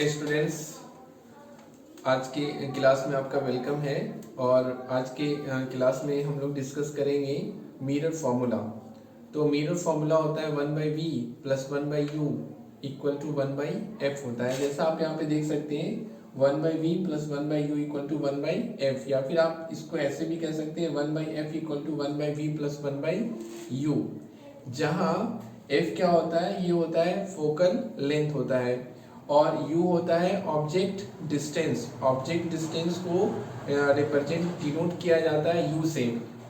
Students, आज के class में आपका वेलकम है। और आज के क्लास में हम लोग डिस्कस करेंगे मिरर फार्मूला। तो मिरर फार्मूला होता है 1/v plus 1/u equal to 1/f होता है। जैसा आप यहाँ पे देख सकते हैं 1/v plus 1/u equal to 1/f, या फिर आप इसको ऐसे भी कह सकते हैं 1/f equal to 1/v plus 1/u, जहाँ f क्या होता है, ये होता है फोकल लेंथ होता है और u होता है ऑब्जेक्ट डिस्टेंस। ऑब्जेक्ट डिस्टेंस को रिप्रेजेंट डिनोट किया जाता है u से,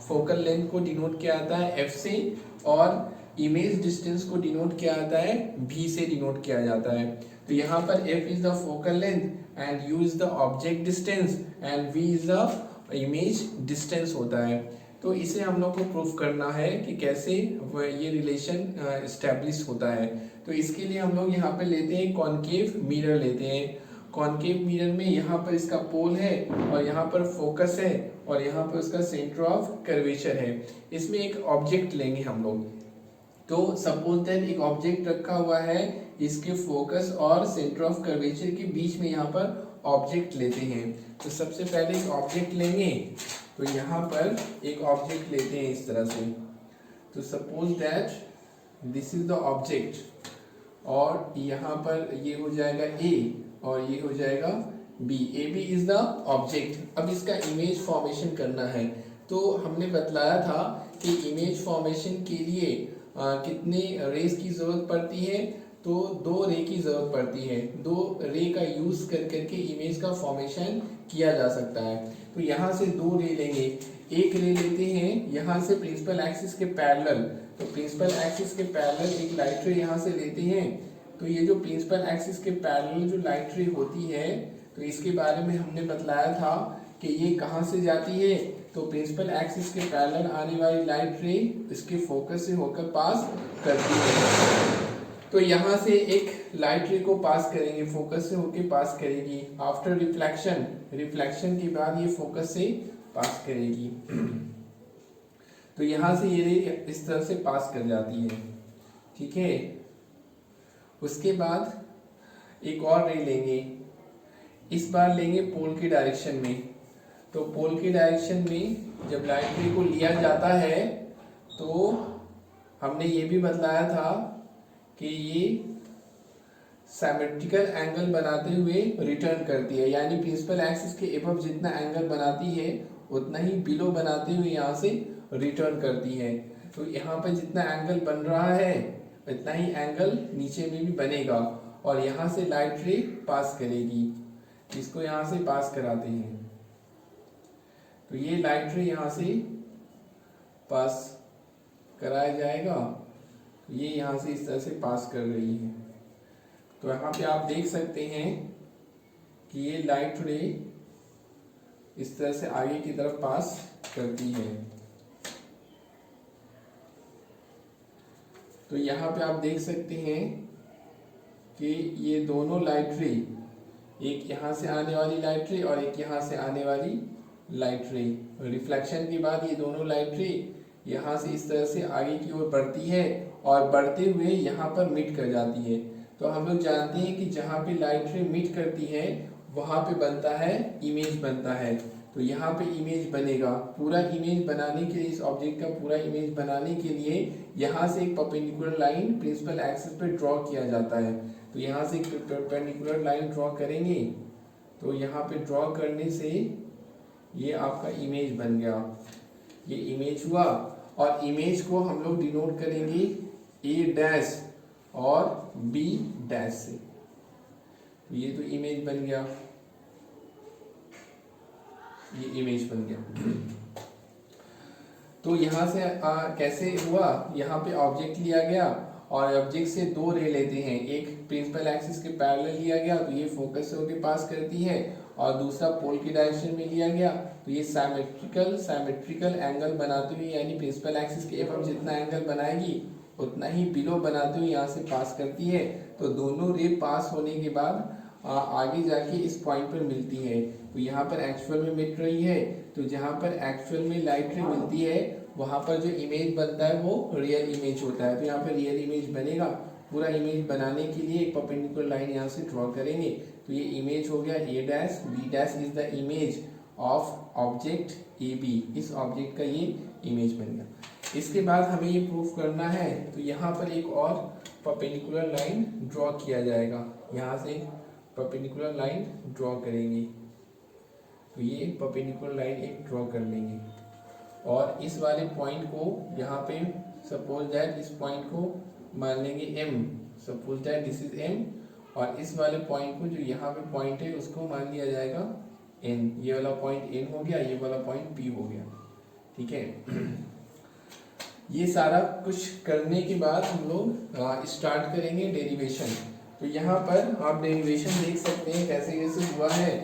फोकल लेंथ को डिनोट किया जाता है f से, और इमेज डिस्टेंस को डिनोट किया जाता है v से डिनोट किया जाता है। तो यहाँ पर f is the focal length and u is the object distance and v is the image distance होता है। तो इसे हम लोग को प्रूफ करना है कि कैसे ये रिलेशन एस्टेब्लिश होता है। तो इसके लिए हम लोग यहाँ पे लेते हैं कॉनकेव मिरर लेते हैं। कॉनकेव मिरर में यहाँ पर इसका पोल है और यहाँ पर फोकस है और यहाँ पर उसका सेंटर ऑफ कर्वेचर है। इसमें एक ऑब्जेक्ट लेंगे हम लोग। तो सपोज दैट एक ऑब्जेक्ट रखा हुआ है, इसके फोकस और सेंटर ऑफ कर्वेचर के बीच में यहाँ पर ऑब्जेक्ट लेते हैं। तो सबसे पहले एक ऑब्जेक्ट लेंगे, तो यहाँ पर एक ऑब्जेक्ट लेते हैं इस तरह से। तो suppose that this is the object, और यहाँ पर ये हो जाएगा A और ये हो जाएगा B। AB is the object. अब इसका इमेज फॉर्मेशन करना है। तो हमने बतलाया था कि इमेज फॉर्मेशन के लिए कितने रेस की जरूरत पड़ती है, तो 2 रे की जरूरत पड़ती है। 2 रे का यूज कर करके इमेज का फॉर्मेशन किया जा सकता है। तो यहाँ से 2 रे लेंगे। एक रे लेते हैं यहाँ से प्रिंसिपल एक्सिस के पैरेलल। तो प्रिंसिपल एक्सिस के पैरेलल एक लाइट रे यहाँ से लेते हैं। तो ये जो प्रिंसिपल एक्सिस के पैरेलल जो लाइट रे होती है, तो इसके बारे में हमने बतलाया था कि ये कहाँ से जाती है। तो प्रिंसिपल एक्सिस के पैरेलल आने वाली लाइट रे इसके फोकस से होकर पास करती है। तो यहाँ से एक लाइट रे को पास करेंगे, फोकस से होकर पास करेगी। आफ्टर रिफ्लेक्शन, रिफ्लेक्शन के बाद ये फोकस से पास करेगी। तो यहाँ से ये रे इस तरह से पास कर जाती है, ठीक है। उसके बाद एक और रे लेंगे, इस बार लेंगे पोल के डायरेक्शन में। तो पोल के डायरेक्शन में जब लाइट रे को लिया जाता है, तो हमने ये भी बतलाया था कि ये सिमेट्रिकल एंगल बनाते हुए रिटर्न करती है, यानी प्रिंसिपल एक्सिस के एबव जितना एंगल बनाती है उतना ही बिलो बनाते हुए यहाँ से रिटर्न करती है। तो यहाँ पर जितना एंगल बन रहा है इतना ही एंगल नीचे में भी बनेगा, और यहाँ से लाइट रे पास करेगी। इसको यहाँ से पास कराते हैं, तो ये लाइट रे यहाँ से पास कराया जाएगा। तो ये यहाँ से इस तरह से पास कर रही है। तो यहाँ पे आप देख सकते हैं कि ये लाइट रे इस तरह से आगे की तरफ पास करती है। तो यहाँ पे आप देख सकते हैं कि ये दोनों लाइट रे, एक यहाँ से आने वाली लाइट रे और एक यहाँ से आने वाली लाइट रे, रिफ्लेक्शन के बाद ये दोनों लाइट रे यहाँ से इस तरह से आगे की ओर बढ़ती है और बढ़ते हुए यहाँ पर मीट कर जाती है। तो हम लोग जानते हैं कि जहाँ पे लाइट रे मीट करती है वहाँ पे बनता है इमेज बनता है। तो यहाँ पे इमेज बनेगा। पूरा इमेज बनाने के लिए, इस ऑब्जेक्ट का पूरा इमेज बनाने के लिए यहाँ से एक परपेंडिकुलर लाइन प्रिंसिपल एक्सिस पे ड्रॉ किया जाता है। तो यहाँ से एक परपेंडिकुलर लाइन ड्रॉ करेंगे। तो यहाँ पे ड्रॉ करने से ये आपका इमेज बन गया, ये इमेज हुआ। और इमेज को हम लोग डिनोट करेंगे A डैश और B डैश से। तो ये तो इमेज बन गया, ये इमेज बन गया। तो यहाँ से कैसे हुआ, यहाँ पे ऑब्जेक्ट लिया गया और ऑब्जेक्ट से 2 रे लेते हैं। एक प्रिंसिपल एक्सिस के पैरेलल लिया गया, तो ये फोकस से होकर पास करती है, और दूसरा पोल की डायरेक्शन में लिया गया, तो ये सिमेट्रिकल एंगल बनाते हुए, यानी प्रिंसिपल एक्सिस के एबव जितना एंगल बनाएगी उतना ही बिलो बनाते हुए यहाँ से पास करती है। तो दोनों रे पास होने के बाद आगे जाके इस पॉइंट पर मिलती है। तो यहाँ पर एक्चुअल में मिल रही है। तो जहाँ पर एक्चुअल में लाइट रे मिलती है वहाँ पर जो इमेज बनता है वो रियल इमेज होता है। तो यहाँ पर रियल इमेज बनेगा। पूरा इमेज बनाने के लिए एक परपेंडिकुलर लाइन यहाँ से ड्रॉ करेंगे। तो ये इमेज हो गया A dash, B dash is the image of object A B, इस ऑब्जेक्ट का ये इमेज बन गया। इसके बाद हमें ये प्रूफ करना है, तो यहाँ पर एक और परपेंडिकुलर लाइन ड्रॉ किया जाएगा। यहाँ से परपेंडिकुलर लाइन ड्रॉ करेंगे, तो ये परपेंडिकुलर लाइन एक ड्रॉ कर लेंगे और इस वाले पॉइंट को यहाँ पे सपोज दैट इस पॉइंट को मान लेंगे m, suppose that this is m, और इस वाले पॉइंट को जो यहाँ पे पॉइंट है उसको मान लिया जाएगा n। ये वाला पॉइंट n हो गया, ये वाला पॉइंट p हो गया, ठीक है। ये सारा कुछ करने के बाद हम लोग स्टार्ट करेंगे डेरिवेशन। तो यहाँ पर आप डेरिवेशन देख सकते हैं कैसे कैसे हुआ है।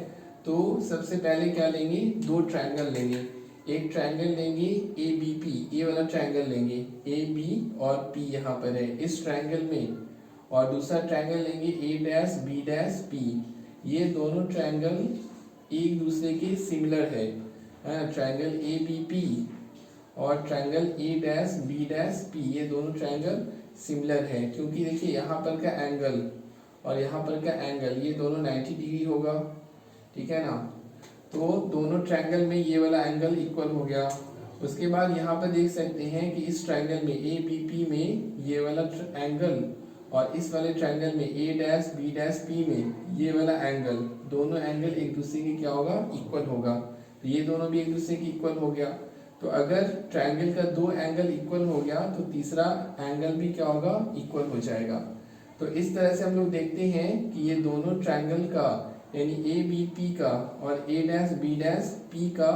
तो सबसे पहले क्या लेंगे, दो ट्रायंगल लेंगे, एक ट्रायंगल लेंगे ए बी पी, ये वाला ट्रायंगल लेंगे ए बी और पी यहाँ पर है इस ट्रायंगल में, और दूसरा ट्रायंगल लेंगे A dash B dash P. ये दोनों ट्रायंगल एक दूसरे के सिमिलर है, ट्रायंगल ए बी पी और triangle A dash B dash P, ये दोनों ट्रायंगल सिमिलर है क्योंकि देखिए यहाँ पर का एंगल और यहाँ पर का एंगल ये दोनों 90 डिग्री होगा, ठीक है ना। तो दोनों ट्रायंगल में ये वाला एंगल इक्वल हो गया। उसके बाद यहाँ पर देख सकते हैं कि इस ट्रायंगल में ए बी पी में ये वाला एंगल और इस वाले ट्रायंगल में ए डैश बी डैश पी में ये वाला एंगल, दोनों एंगल एक दूसरे के क्या होगा, इक्वल होगा। तो ये दोनों भी एक दूसरे के इक्वल हो गया। तो अगर ट्रायंगल का दो एंगल इक्वल हो गया तो तीसरा एंगल भी क्या होगा, इक्वल हो जाएगा। तो इस तरह से हम लोग देखते हैं कि ये दोनों ट्रायंगल का यानी ए बी पी का और A dash B dash P का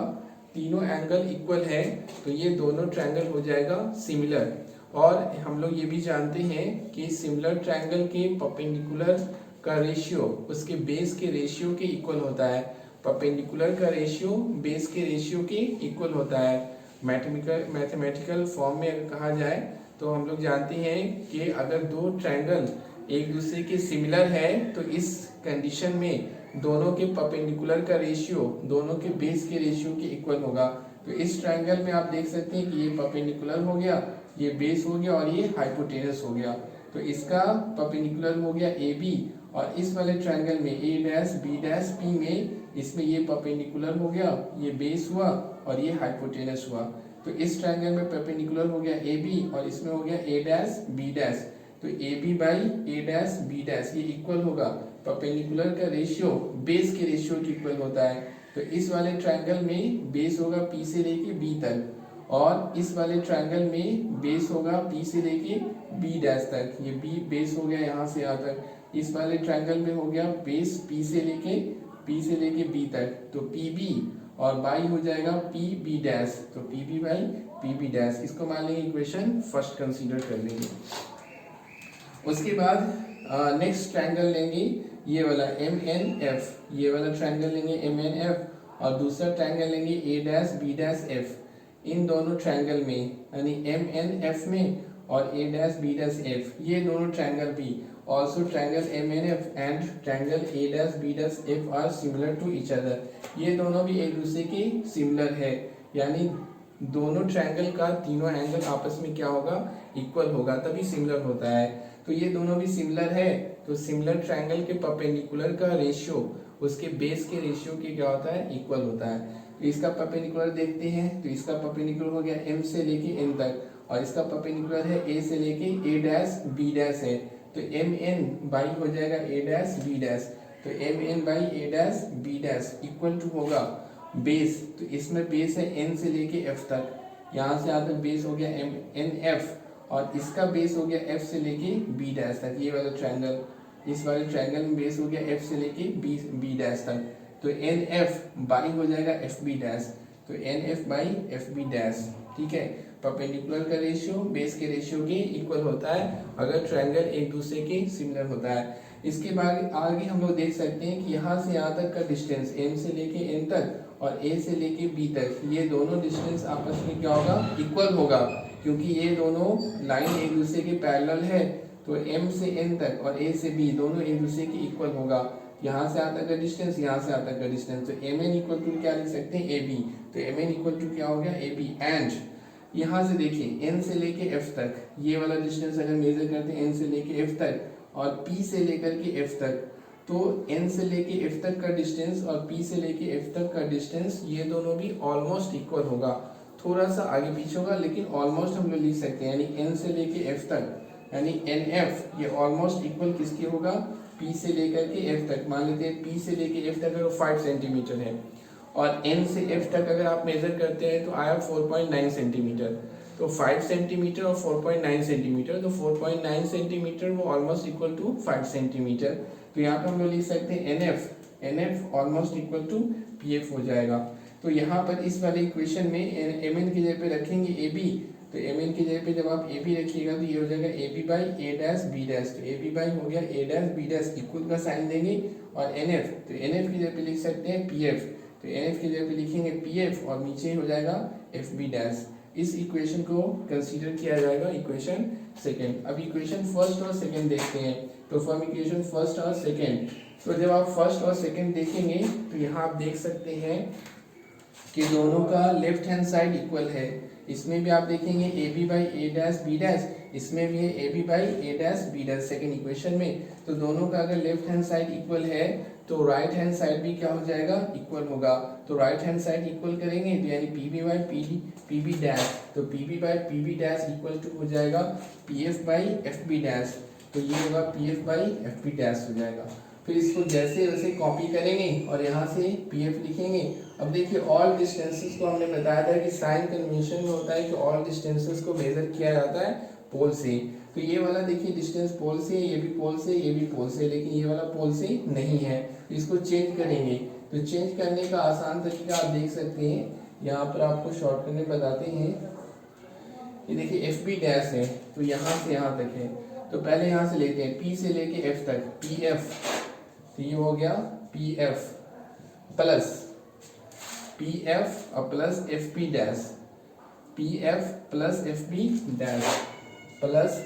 तीनों एंगल इक्वल है, तो ये दोनों ट्रायंगल हो जाएगा सिमिलर। और हम लोग ये भी जानते हैं कि सिमिलर ट्रायंगल के परपेंडिकुलर का रेशियो उसके बेस के रेशियो के इक्वल होता है। परपेंडिकुलर का रेशियो बेस के रेशियो के इक्वल होता है। मैथमेटिकल फॉर्म में अगर कहा जाए तो हम लोग जानते हैं कि अगर दो ट्रायंगल एक दूसरे के सिमिलर है तो इस कंडीशन में दोनों के परपेंडिकुलर का रेशियो दोनों के बेस के रेशियो के इक्वल होगा। तो इस ट्रायंगल में आप देख सकते हैं कि ये परपेंडिकुलर हो गया, ये बेस हो गया और ये हाइपोटेनस हो गया। तो इसका परपेंडिकुलर हो गया ए बी, और इस वाले ट्रायंगल में ए डैश बी डैश पी में इसमें ये परपेंडिकुलर हो गया, ये बेस हुआ और ये हाइपोटेनस हुआ। तो इस ट्रायंगल में परपेंडिकुलर हो गया ए बी और इसमें हो गया ए डैश बी डैश। तो A B by A dash B dash ये इक्वल होगा, परपेंडिकुलर का रेशियो बेस के रेशियो के इक्वल होता है। तो इस वाले ट्रायंगल में बेस होगा पी से लेके बी तक और इस वाले ट्रायंगल में बेस होगा पी से लेके बी डैश तक। ये बी बेस हो गया यहाँ से यहाँ तक। इस वाले ट्रायंगल में हो गया बेस पी से लेके बी तक, तो पी बी और बाई हो जाएगा पी बी डैश, तो P B by P B dash. इसको मान लेंगे इक्वेशन फर्स्ट कंसीडर कर लेंगे। उसके बाद नेक्स्ट ट्रायंगल लेंगे ये वाला एम एन एफ, ये वाला ट्रायंगल लेंगे एम एन एफ और दूसरा ट्रायंगल लेंगे A dash B dash F. इन दोनों ट्रायंगल में यानी एम एन एफ में और A dash B dash F, ये दोनों ट्रायंगल भी also triangle M N F and triangle A dash B dash F are similar to each other. ये दोनों भी एक दूसरे के सिमिलर है, यानी दोनों ट्रायंगल का तीनों एंगल आपस में क्या होगा, इक्वल होगा, तभी सिमिलर होता है। तो ये दोनों भी सिमिलर है, तो सिमिलर ट्रायंगल के परपेंडिकुलर का रेशियो उसके बेस के रेशियो के क्या होता है, इक्वल होता है। तो इसका परपेंडिकुलर देखते हैं, तो इसका परपेंडिकुलर हो गया m से लेके n तक और इसका परपेंडिकुलर है a से लेके a डैश b डैश है। तो एम एन बाई हो जाएगा ए डैश बी डैश, तो M N by A dash B dash equal to होगा बेस, तो इसमें बेस है n से लेके f तक, यहाँ से यहाँ तक बेस हो गया एम एन एफ और इसका बेस हो गया f से लेके b डैश तक। ये वाला ट्रायंगल, इस वाले ट्रायंगल में बेस हो गया f से लेके b डैश तक, तो एन एफ बाई हो जाएगा एफ बी डैश, तो N F by F B dash. ठीक है, परपेंडिकुलर का रेशियो बेस के रेशियो के इक्वल होता है अगर ट्रायंगल एक दूसरे के सिमिलर होता है। इसके बाद आगे हम लोग देख सकते हैं कि यहाँ से यहाँ तक का डिस्टेंस m से लेके n तक और a से लेके b तक, ये दोनों डिस्टेंस आपस में क्या होगा, इक्वल होगा, क्योंकि ये दोनों लाइन एक दूसरे के पैरेलल है। तो m से n तक और a से b दोनों एक दूसरे के इक्वल होगा। यहाँ से यहाँ तक का डिस्टेंस, यहाँ से यहाँ तक का डिस्टेंस, तो एम एन इक्वल टू क्या लिख सकते हैं, ए बी। तो एम एन इक्वल टू क्या हो गया, ए बी। एंड यहाँ से देखिए n से लेके f तक ये वाला डिस्टेंस अगर मेजर करते हैं n से लेके f तक और p से लेकर के f तक, तो n से लेके f तक का डिस्टेंस और p से लेके f तक का डिस्टेंस ये दोनों भी ऑलमोस्ट इक्वल होगा, थोड़ा सा आगे पीछे होगा लेकिन ऑलमोस्ट हम लोग लिख सकते हैं। यानी n से लेके f तक यानी nf ये ऑलमोस्ट इक्वल किसके होगा, p से लेकर के f तक। मान लेते हैं p से लेके f तक अगर 5 सेंटीमीटर है और n से f तक अगर आप मेजर करते हैं तो आया 4.9 सेंटीमीटर। तो 5 सेंटीमीटर और 4.9 सेंटीमीटर, तो 4.9 सेंटीमीटर वो ऑलमोस्ट इक्वल टू 5 सेंटीमीटर। तो यहाँ पे हम लोग लिख सकते हैं NF almost equal to PF हो जाएगा। तो यहाँ पर इस वाले इक्वेशन में mn की जगह पे रखेंगे AB, तो mn की जगह पे जब आप AB रखिएगा तो ये हो जाएगा AB by A dash B dash, तो AB बाई हो गया A dash B dash, equal का साइन देंगे और NF, तो NF की जगह पे लिख सकते हैं PF, तो NF की जगह पे लिखेंगे PF और नीचे हो जाएगा FB डैश। इस इक्वेशन को कंसीडर किया जाएगा इक्वेशन सेकेंड। अब इक्वेशन फर्स्ट और सेकेंड देखते हैं। तो फ्रॉम इक्वेशन फर्स्ट और सेकेंड, तो जब आप फर्स्ट और सेकेंड देखेंगे तो यहाँ आप देख सकते हैं कि दोनों का लेफ्ट हैंड साइड इक्वल है। इसमें भी आप देखेंगे AB by A dash B dash, इसमें भी है AB by A dash B dash second equation में। तो दोनों का अगर लेफ्ट हैंड साइड इक्वल है तो राइट हैंड साइड भी क्या हो जाएगा, इक्वल होगा। तो राइट हैंड साइड इक्वल करेंगे तो यानी PB बाई PB डैश, तो PB by PB dash equal to हो जाएगा PF बाई FB डैश, तो ये होगा PF बाई FB डैश हो जाएगा। फिर इसको जैसे वैसे कॉपी करेंगे और यहाँ से PF लिखेंगे। अब देखिए ऑल डिस्टेंसेस को हमने बताया था कि साइन कन्वेंशन में होता है कि ऑल डिस्टेंसेस को मेजर किया जाता है पोल से। तो ये वाला देखिए डिस्टेंस पोल से, ये भी पोल से, ये भी पोल से, लेकिन ये वाला पोल से नहीं है, तो इसको चेंज करेंगे। तो चेंज करने का आसान तरीका आप देख सकते हैं, यहाँ पर आपको शॉर्टकट में बताते हैं। ये देखिए FB डैश है तो यहाँ से यहाँ तक है, तो पहले यहाँ से लेते हैं P से लेके F तक PF, तो ये हो गया PF प्लस PF और plus FB dash, PF plus FB dash plus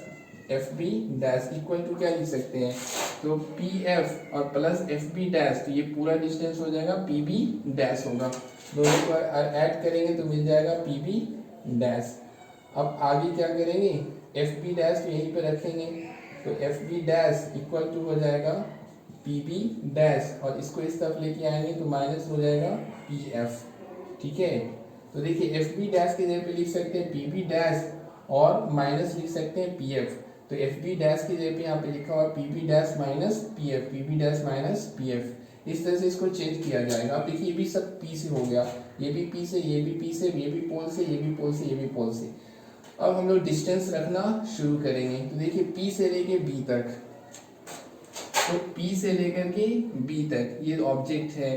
FB dash equal to क्या लिख सकते हैं, तो PF और प्लस FB डैश, तो ये पूरा डिस्टेंस हो जाएगा PB डैश होगा। दोनों को ऐड करेंगे तो मिल जाएगा PB डैश। अब आगे क्या करेंगे, FB डैश तो यहीं पे रखेंगे, तो FB डैश इक्वल टू हो जाएगा PB डैश और इसको इस तरफ लेके आएंगे तो माइनस हो जाएगा PF। ठीक है, तो देखिए FB डैश की जगह पे लिख सकते हैं PB डैश और माइनस लिख सकते हैं PF, तो FB डैश की जगह पे यहाँ पे लिखा हुआ PB dash minus PF, PB dash minus PF। इस तरह से इसको चेंज किया जाएगा। अब देखिए ये भी सब P से हो गया, ये भी P से, ये भी P से, ये भी पोल से, ये भी पोल से, ये भी पोल से। अब हम लोग डिस्टेंस रखना शुरू करेंगे। तो देखिए P से लेके B तक, तो P से लेकर के B तक ये ऑब्जेक्ट है,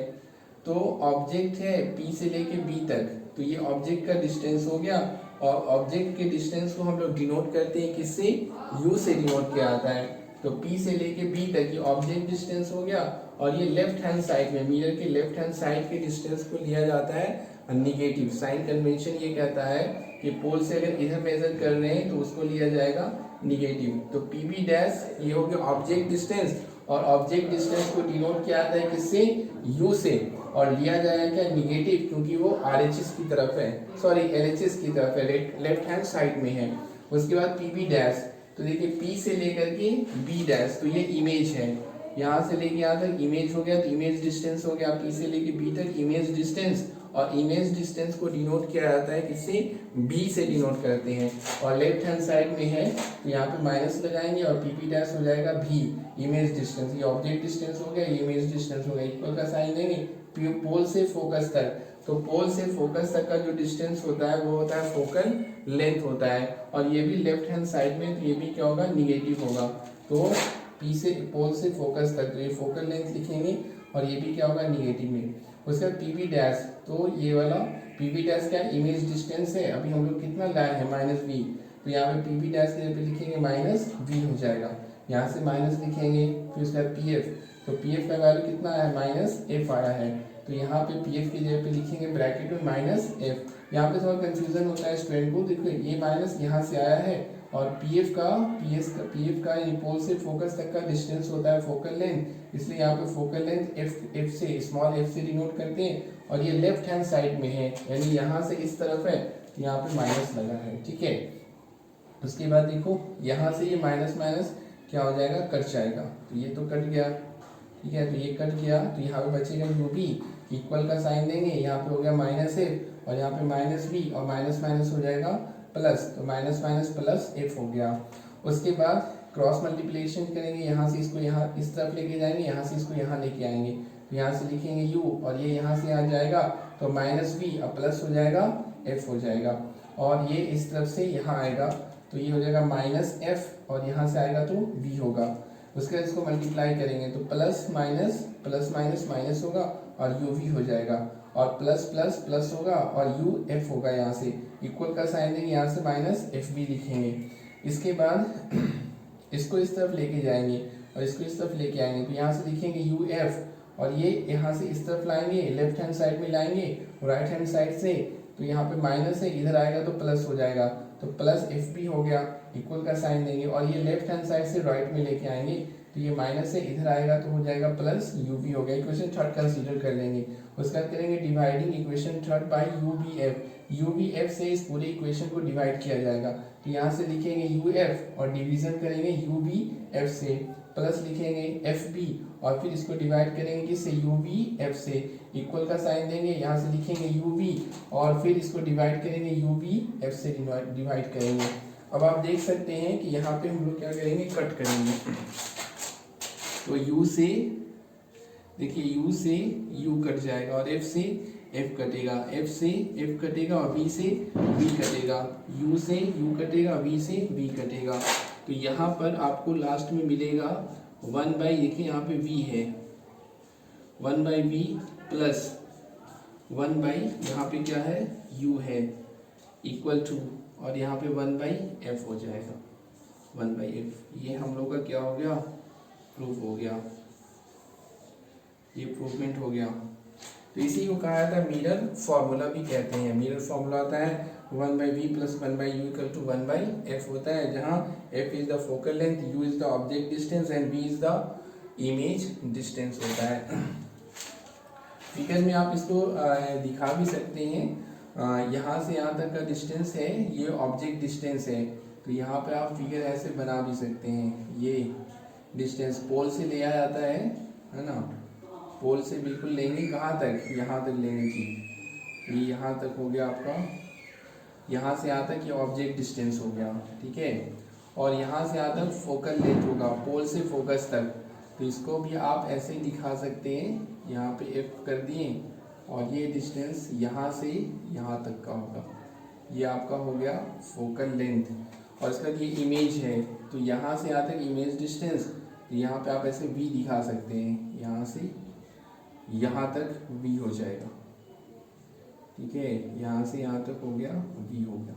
तो ऑब्जेक्ट है P से लेके B तक, तो ये ऑब्जेक्ट का डिस्टेंस हो गया। और ऑब्जेक्ट के डिस्टेंस को हम लोग डिनोट करते हैं किससे, U से डिनोट किया जाता है। तो P से लेके B तक ये ऑब्जेक्ट डिस्टेंस हो गया और ये लेफ्ट हैंड साइड में मिरर के लेफ्ट हैंड साइड के डिस्टेंस को लिया जाता है निगेटिव। साइन कन्वेंशन ये कहता है कि पोल से अगर इधर मेजर कर रहे हैं तो उसको लिया जाएगा निगेटिव। तो PB डैश ये हो गया ऑब्जेक्ट डिस्टेंस और ऑब्जेक्ट डिस्टेंस को डिनोट किया जाता है किससे, U से, और लिया जाएगा क्या निगेटिव, क्योंकि वो RHS की तरफ है, सॉरी LHS की तरफ है, लेफ्ट हैंड साइड में है। उसके बाद PB डैश, तो देखिए P से लेकर के B डैश, तो ये इमेज है, यहाँ से लेके यहाँ तक इमेज हो गया, तो इमेज डिस्टेंस हो गया P से लेके B तक इमेज डिस्टेंस। और इमेज डिस्टेंस को डिनोट किया जाता है किससे, B से डिनोट करते हैं और लेफ्ट हैंड साइड में है तो यहाँ पे माइनस लगाएंगे और PB डैश हो जाएगा V इमेज डिस्टेंस। ये ऑब्जेक्ट डिस्टेंस हो गया, ये इमेज डिस्टेंस हो गया, इक्वल का साइन देंगे। पोल से फोकस तक, तो पोल से फोकस तक का जो डिस्टेंस होता है वो होता है फोकल लेंथ होता है, और ये भी लेफ्ट हैंड साइड में, तो ये भी क्या होगा निगेटिव होगा। तो P से पोल से फोकस तक, तो ये फोकल लेंथ लिखेंगे और ये भी क्या होगा निगेटिव में। उसके बाद PB डैश, तो ये वाला PB डैश क्या इमेज डिस्टेंस है, अभी हम लोग कितना लाए हैं -V, तो यहाँ पे PB डैश के पे लिखेंगे -V हो जाएगा, यहाँ से माइनस लिखेंगे। फिर उसके बाद PF, तो PF का वैल्यू कितना आया है -F आया है, तो यहाँ पे PF की जगह पे लिखेंगे ब्रैकेट में -F। यहाँ पे थोड़ा कंफ्यूजन होता है स्टूडेंट को, देखो ये माइनस यहाँ से आया है और PF का पोल से फोकस तक का डिस्टेंस होता है फोकल लेंथ, इसलिए यहाँ पे फोकल लेंथ F से स्मॉल f से डिनोट करते हैं। और ये लेफ्ट हैंड साइड में है, यानी यहाँ से इस तरफ है, तो यहाँ पे माइनस लगा है, ठीक है। उसके बाद देखो यहाँ से ये माइनस माइनस क्या हो जाएगा, कट जाएगा, तो ये तो कट गया, ठीक है। तो ये कट गया, तो यहाँ पे बचेगा यू बी, इक्वल का साइन देंगे, यहाँ पे हो गया माइनस एफ और यहाँ पे माइनस बी, और माइनस माइनस हो जाएगा प्लस, तो माइनस माइनस प्लस एफ हो गया। उसके बाद क्रॉस मल्टीप्लिकेशन करेंगे, यहाँ से इसको यहाँ इस तरफ लेके जाएंगे, यहाँ से इसको यहाँ लेके आएंगे, तो यहाँ से लिखेंगे u और ये यहाँ से आ जाएगा, तो माइनस बी अब प्लस हो जाएगा f हो जाएगा, और ये इस तरफ से यहाँ आएगा, तो ये हो जाएगा माइनस एफ और यहाँ से आएगा तो v होगा। उसके बाद इसको मल्टीप्लाई करेंगे तो प्लस माइनस माइनस होगा और यू वी हो जाएगा, और प्लस प्लस प्लस होगा और यू एफ होगा, यहाँ से इक्वल का साइन देंगे, यहाँ से माइनस एफ बी लिखेंगे। इसके बाद इसको इस तरफ लेके जाएंगे और इसको इस तरफ लेके आएंगे, तो यहाँ से लिखेंगे यू एफ और ये यहाँ से इस तरफ लाएंगे, लेफ्ट हैंड साइड में लाएंगे राइट हैंड साइड से, तो यहाँ पे माइनस है, इधर आएगा तो प्लस हो जाएगा, तो प्लस एफ बी हो गया, इक्वल का साइन देंगे, और ये लेफ्ट हैंड साइड से राइट में लेके आएंगे, तो ये माइनस है, इधर आएगा तो हो जाएगा प्लस यू बी हो गया। इक्वेशन थर्ड कंसीडर कर लेंगे। उसके बाद करेंगे dividing equation third by U B F, U B F से इस पूरे इक्वेशन को डिवाइड किया जाएगा, तो यहाँ से लिखेंगे यू एफ और डिवीजन करेंगे यू बी एफ से, प्लस लिखेंगे एफ बी और फिर इसको डिवाइड करेंगे किससे, यू बी एफ से, इक्वल का साइन देंगे, यहाँ से लिखेंगे यू बी और फिर इसको डिवाइड करेंगे यू बी एफ से डिवाइड करेंगे। अब आप देख सकते हैं कि यहाँ पे हम लोग क्या करेंगे, कट करेंगे, तो u से देखिए u से u कट जाएगा और f से f कटेगा, f से f कटेगा और v से v कटेगा, u से u कटेगा, v से v कटेगा, तो यहाँ पर आपको लास्ट में मिलेगा 1 बाई, देखिए यहाँ पे v है, 1 बाई v प्लस 1 बाई यहाँ पे क्या है u है, इक्वल टू, और यहाँ पे 1 बाई f हो जाएगा, 1 बाई f। ये हम लोग का क्या हो गया, प्रूफ हो गया, ये प्रूवमेंट हो गया। तो इसी को कहा जाता है मिरर फॉर्मूला भी कहते हैं। मिरर फॉर्मूला होता है 1 by V plus 1 by U equal to 1 by F होता है, जहाँ F is the focal length, U is the object distance and V is the image distance होता है। फिगर में आप इसको दिखा भी सकते हैं, यहाँ से यहाँ तक का डिस्टेंस है, ये ऑब्जेक्ट डिस्टेंस है, तो यहाँ पे आप फिगर ऐसे बना भी सकते हैं। ये डिस्टेंस पोल से लिया जाता है ना, पोल से बिल्कुल लेंगे कहाँ तक, यहाँ तक लेंगे जी, ये यहाँ तक हो गया आपका, यहाँ से यहाँ तक ये ऑब्जेक्ट डिस्टेंस हो गया, ठीक है। और यहाँ से यहाँ तक फोकल लेंथ होगा, पोल से फोकस तक, तो इसको भी आप ऐसे ही दिखा सकते हैं, यहाँ पे एफ कर दिए और ये डिस्टेंस यहाँ से यहाँ तक का होगा, ये आपका हो गया फोकल लेंथ। और इसका ये इमेज है, तो यहाँ से यहाँ तक इमेज डिस्टेंस, तो यहाँ पे आप ऐसे v दिखा सकते हैं, यहाँ से यहाँ तक v हो जाएगा, ठीक है। यहाँ से यहाँ तक हो गया v हो गया,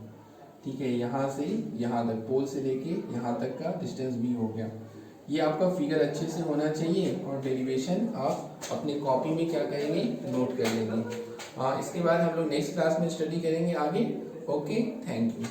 ठीक है। यहाँ से यहाँ तक, पोल से लेके यहाँ तक का डिस्टेंस v हो गया। ये आपका फिगर अच्छे से होना चाहिए और डेरिवेशन आप अपने कॉपी में क्या करेंगे, नोट कर लेंगे। इसके बाद हम लोग नेक्स्ट क्लास में स्टडी करेंगे आगे। Okay, thank you.